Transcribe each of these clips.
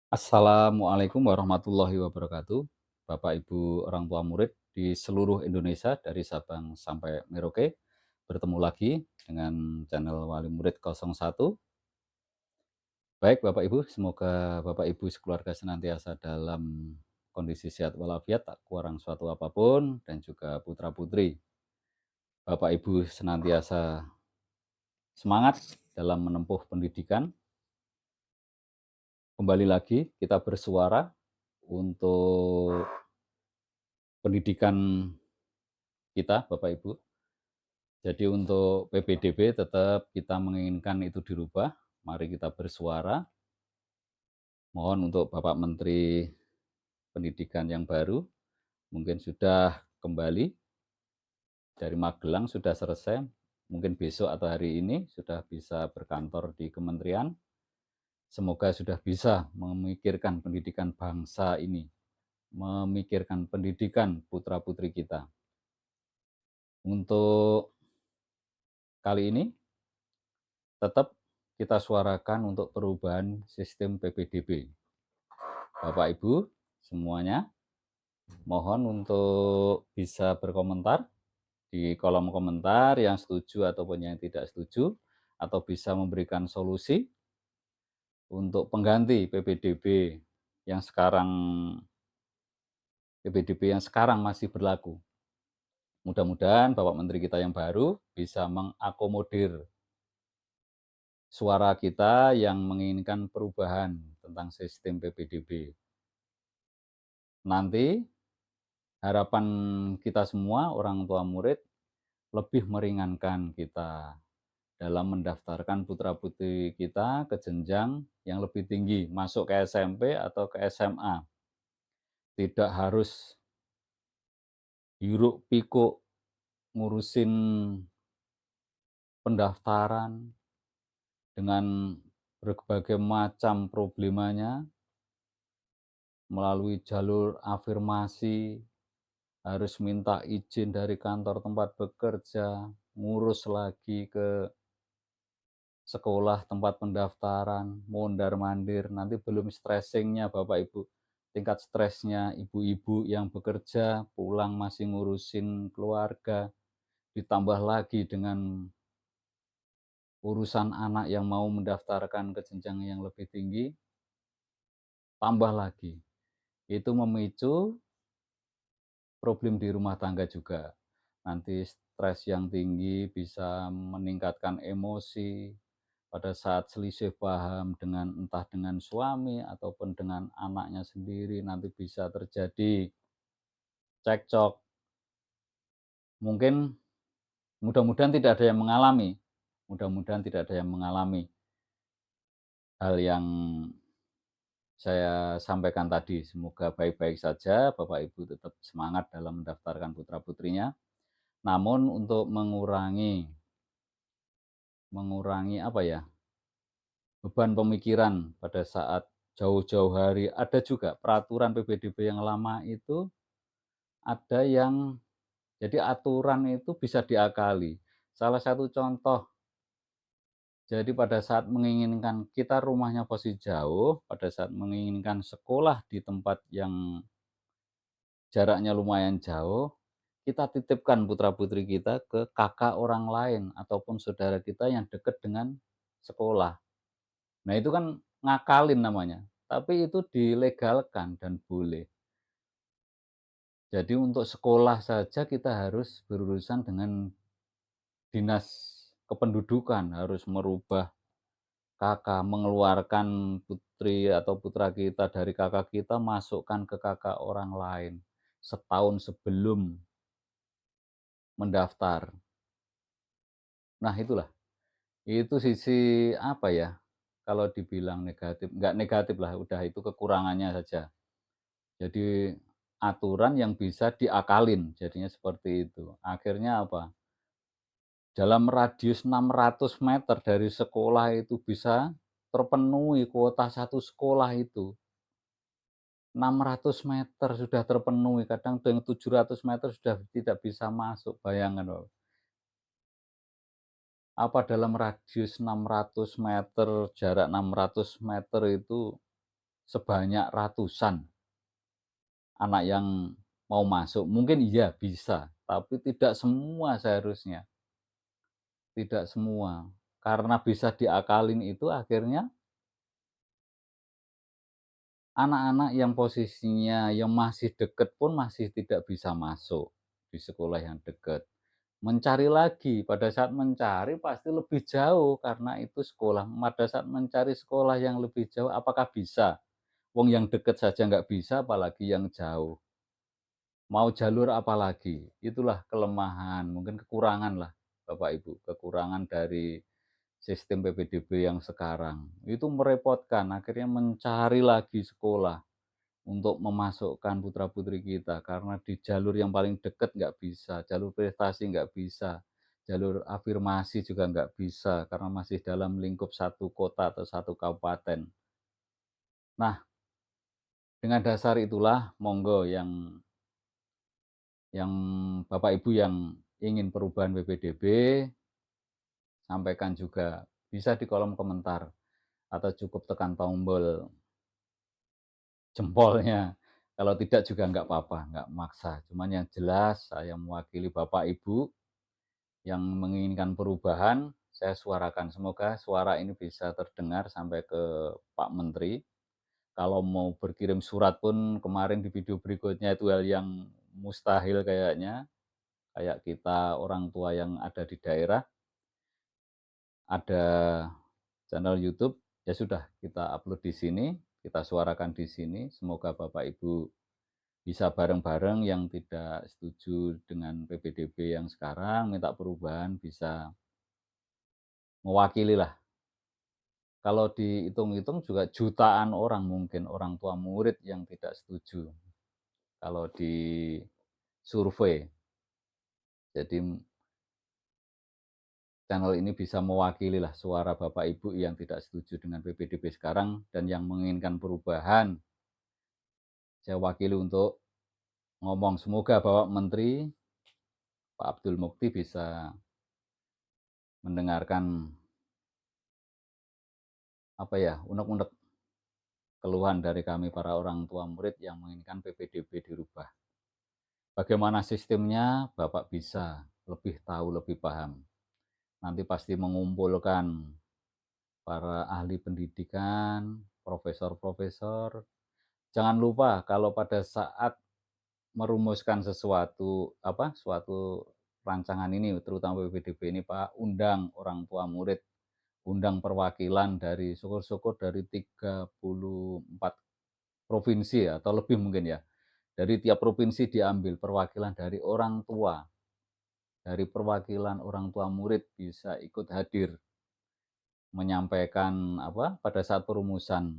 Assalamualaikum warahmatullahi wabarakatuh. Bapak Ibu orang tua murid di seluruh Indonesia dari Sabang sampai Merauke. Bertemu lagi dengan channel Wali Murid 01. Baik Bapak Ibu, semoga Bapak Ibu sekeluarga senantiasa dalam kondisi sehat walafiat, tak kurang suatu apapun, dan juga putra-putri Bapak Ibu senantiasa semangat dalam menempuh pendidikan. Kembali lagi kita bersuara untuk pendidikan kita, Bapak Ibu. Jadi untuk PPDB tetap kita menginginkan itu dirubah. Mari kita bersuara. Mohon untuk Bapak Menteri Pendidikan yang baru, mungkin sudah kembali dari Magelang, sudah selesai. Mungkin besok atau hari ini sudah bisa berkantor di kementerian. Semoga sudah bisa memikirkan pendidikan bangsa ini, memikirkan pendidikan putra-putri kita. Untuk kali ini tetap kita suarakan untuk perubahan sistem PPDB. Bapak Ibu semuanya, mohon untuk bisa berkomentar di kolom komentar yang setuju ataupun yang tidak setuju, atau bisa memberikan solusi untuk pengganti PPDB yang sekarang masih berlaku. Mudah-mudahan Bapak Menteri kita yang baru bisa mengakomodir suara kita yang menginginkan perubahan tentang sistem PPDB. Nanti harapan kita semua orang tua murid lebih meringankan kita dalam mendaftarkan putra-putri kita ke jenjang yang lebih tinggi, masuk ke SMP atau ke SMA. Tidak harus hiruk pikuk ngurusin pendaftaran dengan berbagai macam problemanya, melalui jalur afirmasi, harus minta izin dari kantor tempat bekerja, ngurus lagi ke sekolah tempat pendaftaran, mondar-mandir, nanti belum stressingnya Bapak Ibu, tingkat stresnya ibu-ibu yang bekerja, pulang masih ngurusin keluarga, ditambah lagi dengan urusan anak yang mau mendaftarkan ke jenjang yang lebih tinggi, tambah lagi. Itu memicu problem di rumah tangga juga. Nanti stres yang tinggi bisa meningkatkan emosi pada saat selisih paham dengan entah dengan suami ataupun dengan anaknya sendiri, nanti bisa terjadi cekcok. Mungkin mudah-mudahan tidak ada yang mengalami, mudah-mudahan tidak ada yang mengalami hal yang saya sampaikan tadi. Semoga baik-baik saja, Bapak Ibu tetap semangat dalam mendaftarkan putra-putrinya. Namun untuk mengurangi mengurangi apa ya, beban pemikiran pada saat jauh-jauh hari, ada juga peraturan PPDB yang lama itu, ada yang jadi aturan itu bisa diakali. Salah satu contoh, jadi pada saat menginginkan kita rumahnya posisi jauh, pada saat menginginkan sekolah di tempat yang jaraknya lumayan jauh, kita titipkan putra-putri kita ke kakak orang lain ataupun saudara kita yang dekat dengan sekolah. Nah, itu kan ngakalin namanya, tapi itu dilegalkan dan boleh. Jadi untuk sekolah saja kita harus berurusan dengan dinas kependudukan, harus merubah kakak, mengeluarkan putri atau putra kita dari kakak kita, masukkan ke kakak orang lain, setahun sebelum mendaftar. Nah itulah, itu sisi apa ya, kalau dibilang negatif, nggak negatif lah, udah itu kekurangannya saja. Jadi aturan yang bisa diakalin, jadinya seperti itu. Akhirnya apa, dalam radius 600 meter dari sekolah itu bisa terpenuhi kuota satu sekolah itu. 600 meter sudah terpenuhi, kadang yang 700 meter sudah tidak bisa masuk, bayangkan Bapak. Apa dalam radius 600 meter, jarak 600 meter itu sebanyak ratusan anak yang mau masuk. Mungkin iya bisa, tapi tidak semua seharusnya, tidak semua. Karena bisa diakalin itu akhirnya anak-anak yang posisinya yang masih dekat pun masih tidak bisa masuk di sekolah yang dekat. Mencari lagi, pada saat mencari pasti lebih jauh karena itu sekolah. Pada saat mencari sekolah yang lebih jauh apakah bisa? Wong yang dekat saja nggak bisa apalagi yang jauh. Mau jalur apa lagi? Itulah kelemahan, mungkin kekurangan lah Bapak Ibu, kekurangan dari sistem PPDB yang sekarang. Itu merepotkan, akhirnya mencari lagi sekolah untuk memasukkan putra-putri kita, karena di jalur yang paling dekat nggak bisa, jalur prestasi nggak bisa, jalur afirmasi juga nggak bisa, karena masih dalam lingkup satu kota atau satu kabupaten. Nah, dengan dasar itulah monggo yang Bapak Ibu yang ingin perubahan PPDB, sampaikan juga. Bisa di kolom komentar atau cukup tekan tombol jempolnya. Kalau tidak juga nggak apa-apa, nggak maksa. Cuman yang jelas saya mewakili Bapak Ibu yang menginginkan perubahan, saya suarakan. Semoga suara ini bisa terdengar sampai ke Pak Menteri. Kalau mau berkirim surat pun kemarin di video berikutnya itu hal yang mustahil kayaknya. Kayak kita orang tua yang ada di daerah, ada channel YouTube, ya sudah kita upload di sini, kita suarakan di sini. Semoga Bapak Ibu bisa bareng-bareng yang tidak setuju dengan PPDB yang sekarang, minta perubahan, bisa mewakili lah. Kalau dihitung-hitung juga jutaan orang mungkin, orang tua murid yang tidak setuju kalau di survei. Jadi channel ini bisa mewakili lah suara Bapak Ibu yang tidak setuju dengan PPDB sekarang dan yang menginginkan perubahan. Saya wakili untuk ngomong, semoga Bapak Menteri Pak Abdul Mukti bisa mendengarkan apa ya, unek-unek keluhan dari kami para orang tua murid yang menginginkan PPDB dirubah. Bagaimana sistemnya, Bapak bisa lebih tahu, lebih paham. Nanti pasti mengumpulkan para ahli pendidikan, profesor-profesor. Jangan lupa kalau pada saat merumuskan suatu rancangan ini, terutama PPDB ini, Pak, undang orang tua murid, undang perwakilan dari syukur-syukur dari 34 provinsi atau lebih mungkin ya. Dari tiap provinsi diambil perwakilan dari orang tua, dari perwakilan orang tua murid bisa ikut hadir menyampaikan pada saat perumusan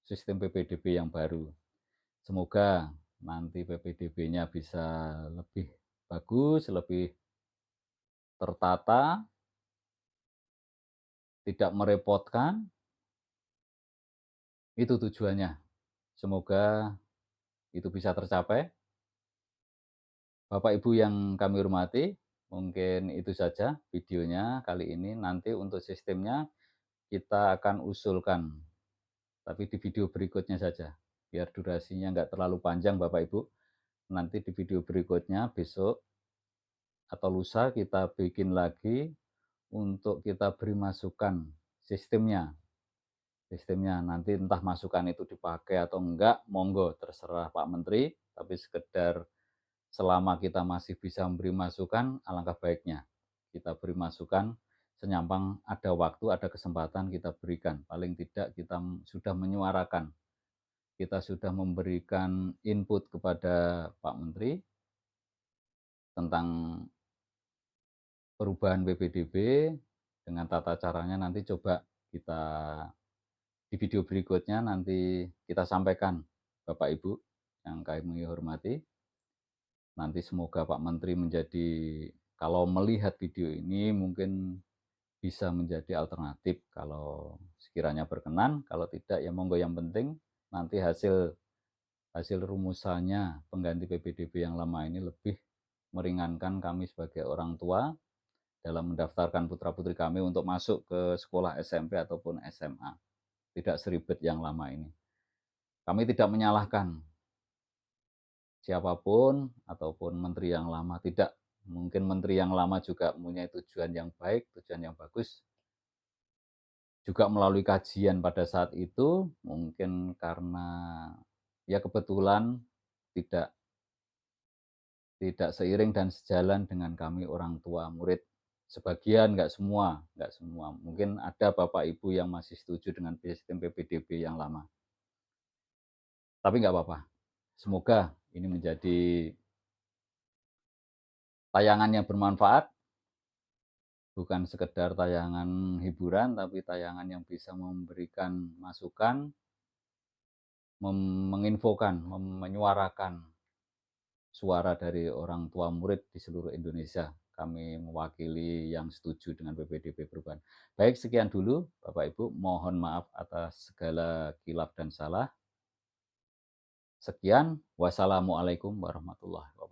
sistem PPDB yang baru. Semoga nanti PPDB-nya bisa lebih bagus, lebih tertata, tidak merepotkan. Itu tujuannya. Semoga itu bisa tercapai. Bapak Ibu yang kami hormati, mungkin itu saja videonya kali ini. Nanti untuk sistemnya kita akan usulkan, tapi di video berikutnya saja. Biar durasinya nggak terlalu panjang Bapak Ibu. Nanti di video berikutnya besok atau lusa kita bikin lagi untuk kita beri masukan sistemnya. Sistemnya nanti entah masukan itu dipakai atau enggak, monggo terserah Pak Menteri, tapi sekedar selama kita masih bisa memberi masukan, alangkah baiknya kita beri masukan senyampang ada waktu, ada kesempatan kita berikan. Paling tidak kita sudah menyuarakan, kita sudah memberikan input kepada Pak Menteri tentang perubahan PPDB dengan tata caranya nanti coba kita di video berikutnya nanti kita sampaikan Bapak Ibu yang kami hormati. Nanti semoga Pak Menteri menjadi, kalau melihat video ini mungkin bisa menjadi alternatif kalau sekiranya berkenan, kalau tidak ya monggo, yang penting nanti hasil hasil rumusannya pengganti PPDB yang lama ini lebih meringankan kami sebagai orang tua dalam mendaftarkan putra-putri kami untuk masuk ke sekolah SMP ataupun SMA. Tidak seribet yang lama ini. Kami tidak menyalahkan siapapun ataupun menteri yang lama, tidak. Mungkin menteri yang lama juga mempunyai tujuan yang baik, tujuan yang bagus, juga melalui kajian pada saat itu, mungkin karena ya kebetulan tidak tidak seiring dan sejalan dengan kami orang tua murid. Sebagian, nggak semua. Mungkin ada bapak ibu yang masih setuju dengan sistem PPDB yang lama. Tapi nggak apa-apa. Semoga ini menjadi tayangan yang bermanfaat, bukan sekedar tayangan hiburan, tapi tayangan yang bisa memberikan masukan, menginfokan, menyuarakan suara dari orang tua murid di seluruh Indonesia. Kami mewakili yang setuju dengan PPDB perubahan. Baik, sekian dulu Bapak Ibu. Mohon maaf atas segala kilaf dan salah. Sekian, wassalamualaikum warahmatullahi wabarakatuh.